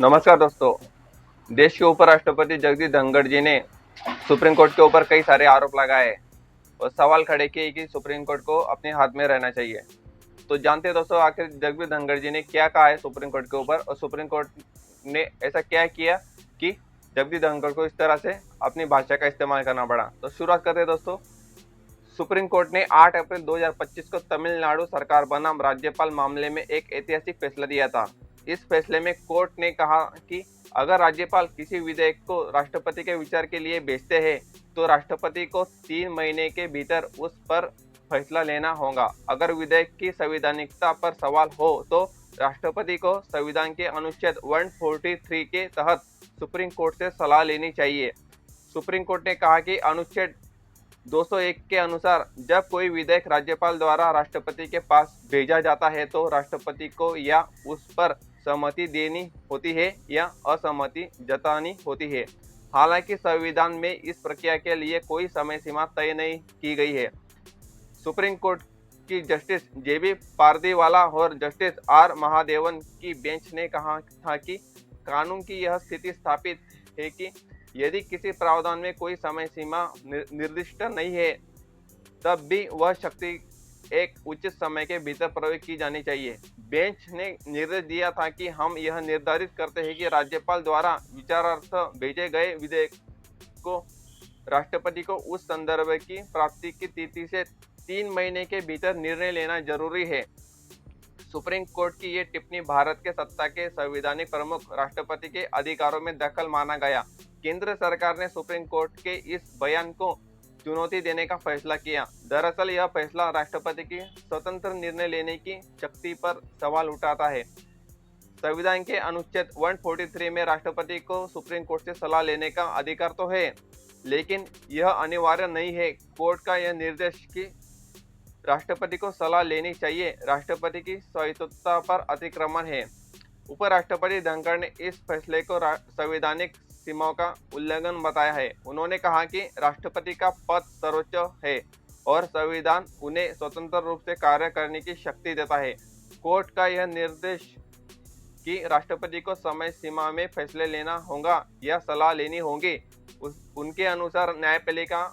नमस्कार दोस्तों। देश के उपराष्ट्रपति जगदीप धनखड़ जी ने सुप्रीम कोर्ट के ऊपर कई सारे आरोप लगाए और सवाल खड़े किए कि सुप्रीम कोर्ट को अपने हाथ में रहना चाहिए। तो जानते हैं दोस्तों, आखिर जगदीप धनखड़ जी ने क्या कहा है सुप्रीम कोर्ट के ऊपर और सुप्रीम कोर्ट ने ऐसा क्या किया कि जगदीप धनखड़ को इस तरह से अपनी भाषा का इस्तेमाल करना पड़ा। तो शुरुआत करते हैं दोस्तों। सुप्रीम कोर्ट ने 8 अप्रैल 2025 को तमिलनाडु सरकार बनाम राज्यपाल मामले में एक ऐतिहासिक फैसला दिया था। इस फैसले में कोर्ट ने कहा कि अगर राज्यपाल किसी विधेयक को राष्ट्रपति के विचार के लिए भेजते हैं तो राष्ट्रपति को 3 महीने के भीतर उस पर फैसला लेना होगा। अगर विधेयक की संवैधानिकता पर सवाल हो तो राष्ट्रपति को संविधान के अनुच्छेद 143 के तहत सुप्रीम कोर्ट से सलाह लेनी चाहिए। सुप्रीम कोर्ट ने कहा कि अनुच्छेद 201 के अनुसार जब कोई विधेयक राज्यपाल द्वारा राष्ट्रपति के पास भेजा जाता है तो राष्ट्रपति को या उस पर सहमति देनी होती है या असहमति जतानी होती है। हालांकि संविधान में इस प्रक्रिया के लिए कोई समय सीमा तय नहीं की गई है। सुप्रीम कोर्ट की जस्टिस जेबी पारदीवाला और जस्टिस आर महादेवन की बेंच ने कहा था कि कानून की यह स्थिति स्थापित है कि यदि किसी प्रावधान में कोई समय सीमा निर्दिष्ट नहीं है तब भी वह शक्ति एक उचित समय के भीतर प्रयोग की जानी चाहिए। बेंच ने निर्देश दिया था कि हम यह निर्धारित करते हैं कि राज्यपाल द्वारा विचारार्थ भेजे गए विधेयक को राष्ट्रपति को उस संदर्भ की प्राप्ति की तिथि से 3 महीने के भीतर निर्णय लेना जरूरी है। सुप्रीम कोर्ट की ये टिप्पणी भारत के सत्ता के संवैधानिक प्रमुख राष्ट्रपति के अधिकारों में दखल माना गया। केंद्र सरकार ने सुप्रीम कोर्ट के इस बयान को चुनौती देने का फैसला किया। दरअसल यह फैसला राष्ट्रपति की स्वतंत्र निर्णय लेने की शक्ति पर सवाल उठाता है। संविधान के अनुच्छेद 143 में राष्ट्रपति को सुप्रीम कोर्ट से सलाह लेने का अधिकार तो है, लेकिन यह अनिवार्य नहीं है। कोर्ट का यह निर्देश कि राष्ट्रपति को सलाह लेनी चाहिए राष्ट्रपति की स्वायत्तता पर अतिक्रमण है। उपराष्ट्रपति धनखड़ ने इस फैसले को संवैधानिक सीमाओं का उल्लंघन बताया है। उन्होंने कहा कि राष्ट्रपति का पद सर्वोच्च है और संविधान उन्हें स्वतंत्र रूप से कार्य करने की शक्ति देता है। कोर्ट का यह निर्देश कि राष्ट्रपति को समय सीमा में फैसले लेना होगा या सलाह लेनी होगी, उनके अनुसार न्यायपालिका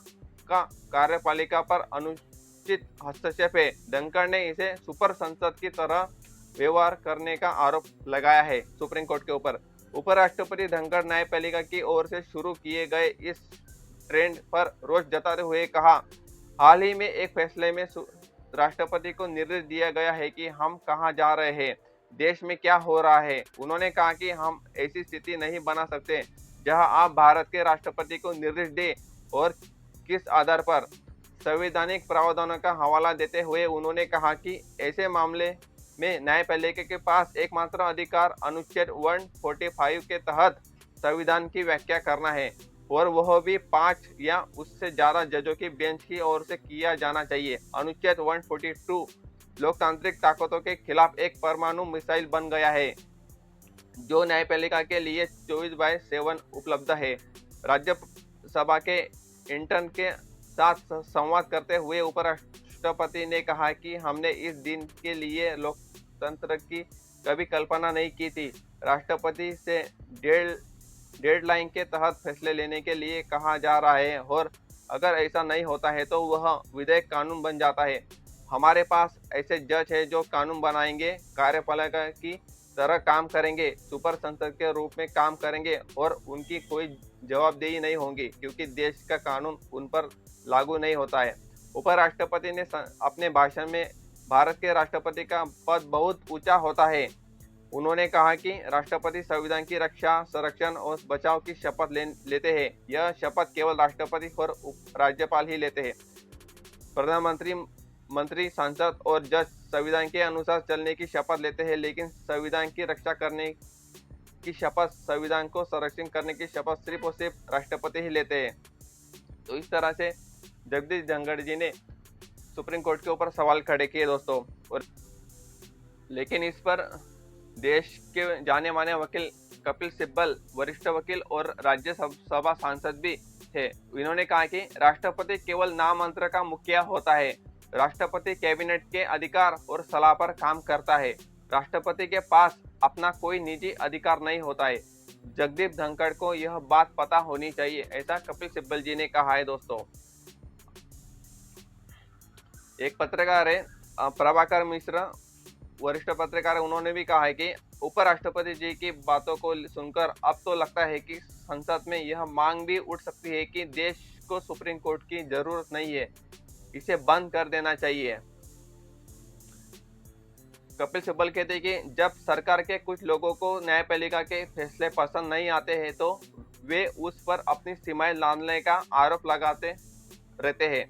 का कार्यपालिका पर अनुचित हस्तक्षेप है। धनखड़ ने इसे सुपर संसद की तरह व्यवहार करने का आरोप लगाया है सुप्रीम कोर्ट के ऊपर। उपराष्ट्रपति धनखड़ न्यायपालिका की ओर से शुरू किए गए इस ट्रेंड पर रोष जताते हुए कहा, हाल ही में एक फैसले में राष्ट्रपति को निर्देश दिया गया है कि हम कहां जा रहे हैं, देश में क्या हो रहा है। उन्होंने कहा कि हम ऐसी स्थिति नहीं बना सकते जहां आप भारत के राष्ट्रपति को निर्देश दें और किस आधार पर। संवैधानिक प्रावधानों का हवाला देते हुए उन्होंने कहा कि ऐसे मामले में न्यायपालिका के पास एकमात्र अधिकार अनुच्छेद 145 के तहत संविधान की व्याख्या करना है और वह भी 5 या उससे ज्यादा जजों की बेंच की ओर से किया जाना चाहिए। अनुच्छेद 142 लोकतांत्रिक ताकतों के खिलाफ एक परमाणु मिसाइल बन गया है जो न्यायपालिका के लिए 24/7 उपलब्ध है। राज्यसभा के इंटर्न के साथ संवाद करते हुए उपराष्ट्रपति ने कहा कि हमने इस दिन के लिए लोकतंत्र की कभी कल्पना नहीं की थी। राष्ट्रपति से डेडलाइन के तहत फैसले लेने के लिए कहा जा रहा है और अगर ऐसा नहीं होता है तो वह विधेयक कानून बन जाता है। हमारे पास ऐसे जज हैं जो कानून बनाएंगे, कार्यपालिका की तरह काम करेंगे, सुपर संसद के रूप में काम करेंगे और उनकी कोई जवाबदेही नहीं होगी क्योंकि देश का कानून उन पर लागू नहीं होता है। उपराष्ट्रपति ने अपने भाषण में भारत के राष्ट्रपति का पद बहुत ऊंचा होता है। उन्होंने कहा कि राष्ट्रपति संविधान की रक्षा, संरक्षण और बचाव की शपथ लेते हैं। यह शपथ केवल राष्ट्रपति और राज्यपाल ही लेते हैं। प्रधानमंत्री, मंत्री, सांसद और जज संविधान के अनुसार चलने की शपथ लेते हैं, लेकिन संविधान की रक्षा करने की शपथ, संविधान को संरक्षित करने की शपथ सिर्फ और सिर्फ राष्ट्रपति ही लेते हैं। तो इस तरह से जगदीप धनखड़ जी ने सुप्रीम कोर्ट के ऊपर सवाल खड़े किए दोस्तों। और लेकिन इस पर देश के जाने माने वकील कपिल सिब्बल, वरिष्ठ वकील और राज्यसभा सांसद भी थे। इन्होंने कहा कि राष्ट्रपति केवल नाम मंत्र का मुखिया होता है। राष्ट्रपति कैबिनेट के अधिकार और सलाह पर काम करता है। राष्ट्रपति के पास अपना कोई निजी अधिकार नहीं होता है। जगदीप धनखड़ को यह बात पता होनी चाहिए, ऐसा कपिल सिब्बल जी ने कहा है दोस्तों। एक पत्रकार है प्रभाकर मिश्रा, वरिष्ठ पत्रकार, उन्होंने भी कहा है कि उपराष्ट्रपति जी की बातों को सुनकर अब तो लगता है कि संसद में यह मांग भी उठ सकती है कि देश को सुप्रीम कोर्ट की जरूरत नहीं है, इसे बंद कर देना चाहिए। कपिल सिब्बल कहते हैं कि जब सरकार के कुछ लोगों को न्यायपालिका के फैसले पसंद नहीं आते हैं तो वे उस पर अपनी सीमाएं लादने का आरोप लगाते रहते हैं।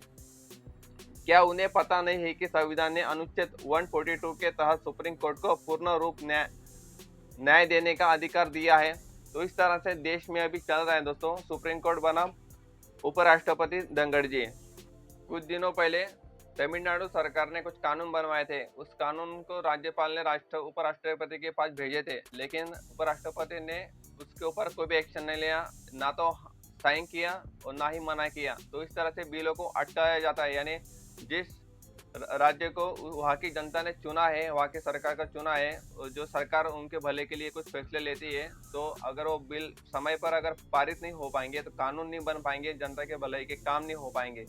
क्या उन्हें पता नहीं है कि संविधान ने अनुच्छेद 142 के तहत सुप्रीम कोर्ट को पूर्ण रूप न्याय देने का अधिकार दिया है। तो इस तरह से देश में अभी चल रहा है दोस्तों, सुप्रीम कोर्ट बनाम उपराष्ट्रपति धनखड़ जी। कुछ दिनों पहले तमिलनाडु सरकार ने कुछ कानून बनवाए थे, उस कानून को राज्यपाल ने उपराष्ट्रपति के पास भेजे थे, लेकिन उपराष्ट्रपति ने उसके ऊपर कोई भी एक्शन नहीं लिया, ना तो साइन किया और ना ही मना किया। तो इस तरह से बिलों को अटकाया जाता है, यानी जिस राज्य को वहाँ की जनता ने चुना है, वहाँ की सरकार का चुना है, जो सरकार उनके भले के लिए कुछ फैसले लेती है, तो अगर वो बिल समय पर अगर पारित नहीं हो पाएंगे तो कानून नहीं बन पाएंगे, जनता के भलाई के काम नहीं हो पाएंगे।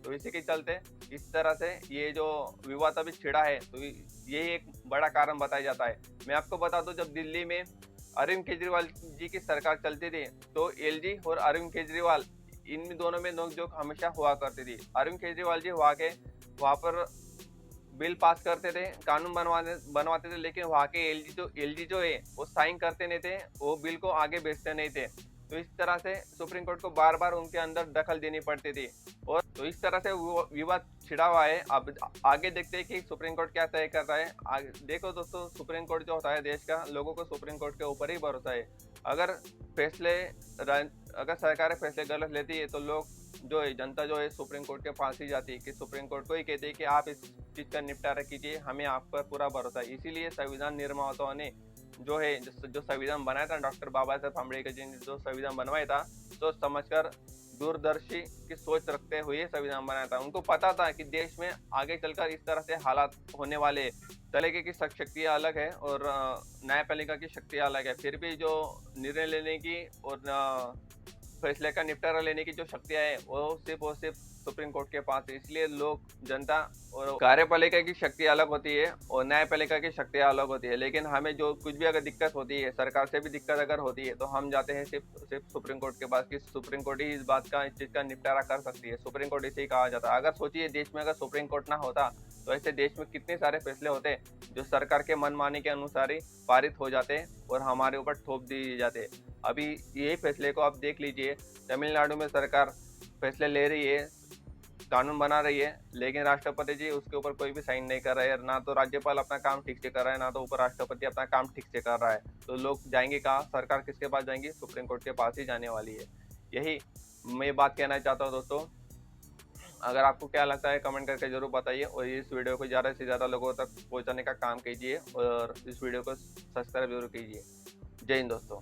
तो इसी के चलते इस तरह से ये जो विवाद अभी छिड़ा है, तो ये एक बड़ा कारण बताया जाता है। मैं आपको बता दूं, जब दिल्ली में अरविंद केजरीवाल जी की सरकार चलती थी तो एलजी और अरविंद केजरीवाल, इन दोनों में नोकझोंक हमेशा हुआ करती थी। अरविंद केजरीवाल जी वहाँ पर बिल पास करते थे, कानून बनवाते थे, लेकिन वहाँ के एलजी जो है वो साइन करते नहीं थे, वो बिल को आगे भेजते नहीं थे। तो इस तरह से सुप्रीम कोर्ट को बार बार उनके अंदर दखल देनी पड़ती थी, और तो इस तरह से विवाद छिड़ा हुआ है। अब आगे देखते हैं कि सुप्रीम कोर्ट क्या तय करता है। देखो दोस्तों, सुप्रीम कोर्ट जो होता है देश का, लोगों को सुप्रीम कोर्ट के ऊपर ही भरोसा है। अगर सरकारें फैसले गलत लेती है तो लोग जो है, जनता जो है, सुप्रीम कोर्ट के पास ही जाती है कि सुप्रीम कोर्ट को ही कहते हैं कि आप इस चीज़ का निपटारा कीजिए, हमें आप पर पूरा भरोसा है। इसीलिए संविधान निर्माताओं ने जो है, जो संविधान बनाया था, डॉक्टर बाबा साहेब आम्बेडकर जी ने जो संविधान बनवाया था, सोच समझकर दूरदर्शी की सोच रखते हुए संविधान बनाया था। उनको पता था कि देश में आगे चलकर इस तरह से हालात होने वाले। तलेके की शक्तियाँ अलग है और न्यायपालिका की शक्तियाँ अलग है, फिर भी जो निर्णय लेने की और फैसले का निपटारा लेने की जो शक्तियाँ है वो सिर्फ सुप्रीम कोर्ट के पास है। इसलिए लोग, जनता और कार्यपालिका की शक्ति अलग होती है और न्यायपालिका की शक्तियाँ अलग होती है। लेकिन हमें जो कुछ भी अगर दिक्कत होती है, सरकार से भी दिक्कत अगर होती है, तो हम जाते हैं सिर्फ सुप्रीम कोर्ट के पास कि सुप्रीम कोर्ट ही इस चीज़ का निपटारा कर सकती है। सुप्रीम कोर्ट इसे ही कहा जाता है। अगर सोचिए, देश में अगर सुप्रीम कोर्ट ना होता तो ऐसे देश में कितने सारे फैसले होते जो सरकार के मनमानी के अनुसार ही पारित हो जाते और हमारे ऊपर थोप दिए जाते। अभी यही फैसले को आप देख लीजिए, तमिलनाडु में सरकार फैसले ले रही है, कानून बना रही है, लेकिन राष्ट्रपति जी उसके ऊपर कोई भी साइन नहीं कर रहे हैं। ना तो राज्यपाल अपना काम ठीक से कर रहा है, ना तो उपराष्ट्रपति अपना काम ठीक से कर रहा है। तो लोग जाएंगे कहाँ? सरकार किसके पास जाएंगी? सुप्रीम कोर्ट के पास ही जाने वाली है। यही मैं बात कहना चाहता हूँ दोस्तों। अगर आपको क्या लगता है कमेंट करके जरूर बताइए, और इस वीडियो को ज़्यादा से ज़्यादा लोगों तक पहुँचाने का काम कीजिए, और इस वीडियो को सब्सक्राइब जरूर कीजिए। जय हिंद दोस्तों।